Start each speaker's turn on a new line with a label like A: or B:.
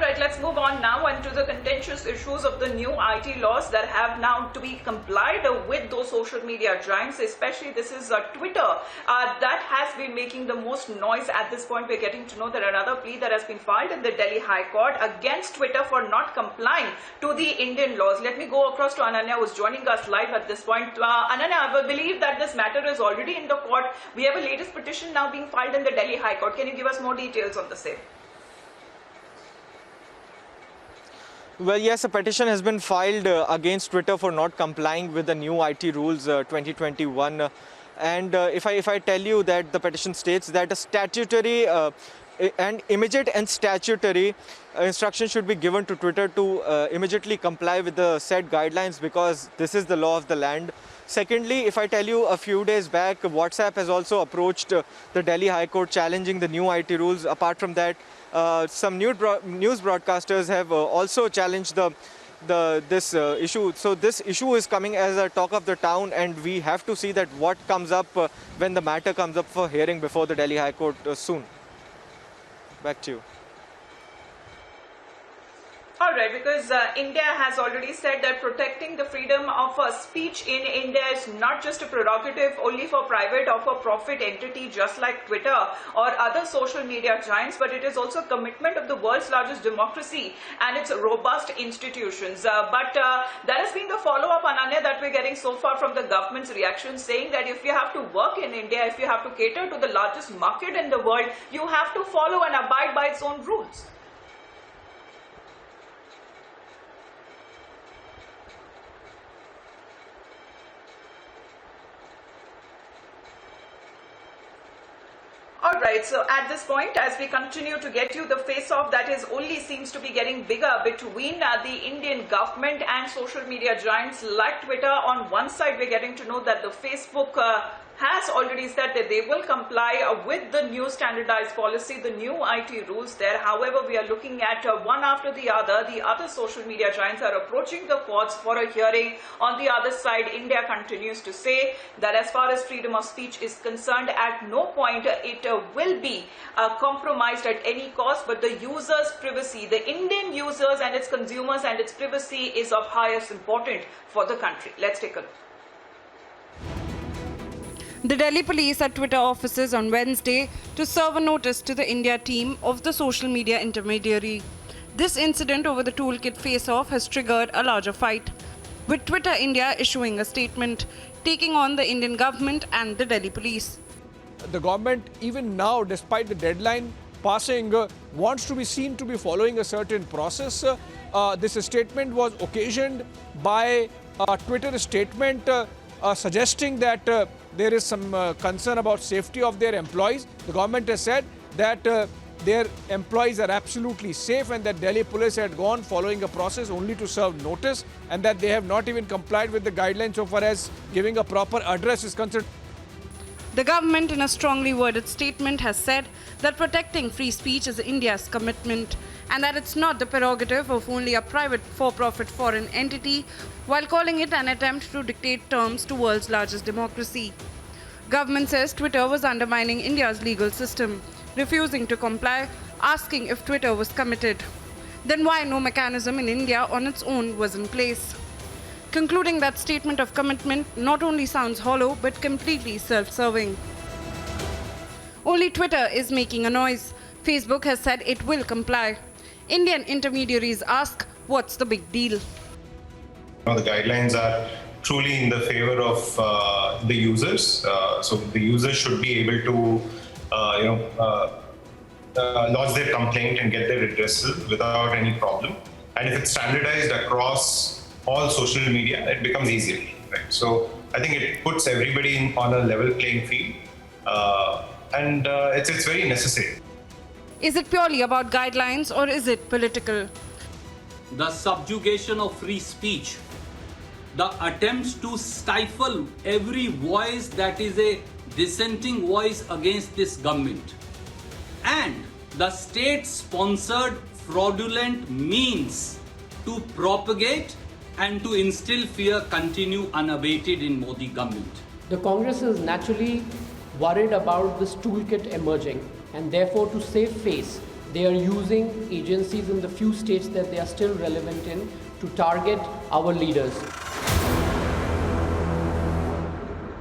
A: right, let's move on now into the contentious issues of the new IT laws that have now to be complied with those social media giants, especially this is Twitter that has been making the most noise at this point. We're getting to know that another plea that has been filed in the Delhi High Court against Twitter for not complying to the Indian laws. Let me go across to Ananya, who's joining us live at this point. Ananya, I believe that this matter is already in the court. We have a latest petition now being filed in the Delhi High Court. Can you give us more details on the same?
B: Well, yes, a petition has been filed against Twitter for not complying with the new IT rules 2021. And if I tell you that the petition states that a statutory and immediate and statutory instruction should be given to Twitter to immediately comply with the said guidelines, because this is the law of the land. Secondly, if I tell you, a few days back, WhatsApp has also approached the Delhi High Court challenging the new IT rules. Apart from that, some news broadcasters have also challenged this issue. So this issue is coming as a talk of the town, and we have to see that what comes up when the matter comes up for hearing before the Delhi High Court soon. Back to you.
A: All right, because India has already said that protecting the freedom of speech in India is not just a prerogative only for private or for profit entity just like Twitter or other social media giants, but it is also a commitment of the world's largest democracy and its robust institutions. But that has been the follow-up, Ananya, that we're getting so far from the government's reaction, saying that if you have to work in India, if you have to cater to the largest market in the world, you have to follow and abide by its own rules. All right, so at this point, as we continue to get you the face-off that is only seems to be getting bigger between the Indian government and social media giants like Twitter. On one side, we're getting to know that the Facebook has already said that they will comply with the new standardized policy, the new IT rules there. However, we are looking at one after the other social media giants are approaching the courts for a hearing. On the other side, India continues to say that as far as freedom of speech is concerned, at no point it will be compromised at any cost, but the users' privacy, the Indian users and its consumers and its privacy is of highest importance for the country. Let's take a look.
C: The Delhi police at Twitter offices on Wednesday to serve a notice to the India team of the social media intermediary. This incident over the toolkit face-off has triggered a larger fight, with Twitter India issuing a statement, taking on the Indian government and the Delhi police.
D: The government, even now, despite the deadline passing, wants to be seen to be following a certain process. This statement was occasioned by Twitter's statement suggesting that there is some concern about safety of their employees. The government has said that their employees are absolutely safe and that Delhi police had gone following a process only to serve notice, and that they have not even complied with the guidelines so far as giving a proper address is concerned.
C: The government, in a strongly worded statement, has said that protecting free speech is India's commitment and that it's not the prerogative of only a private for-profit foreign entity, while calling it an attempt to dictate terms to world's largest democracy. Government says Twitter was undermining India's legal system, refusing to comply, asking if Twitter was committed. Then why no mechanism in India on its own was in place? Concluding that statement of commitment not only sounds hollow but completely self-serving. Only Twitter is making a noise. Facebook has said it will comply. Indian intermediaries ask, what's the big deal?
E: The guidelines are truly in the favor of the users. So the users should be able to, lodge their complaint and get their redressal without any problem. And if it's standardized across all social media, it becomes easier. Right? So I think it puts everybody on a level playing field, and it's very necessary.
C: Is it purely about guidelines or is it political?
F: The subjugation of free speech, the attempts to stifle every voice that is a dissenting voice against this government, and the state-sponsored fraudulent means to propagate and to instill fear continue unabated in Modi government.
G: The Congress is naturally worried about this toolkit emerging, and therefore to save face, They are using agencies in the few states that they are still relevant in to target our leaders.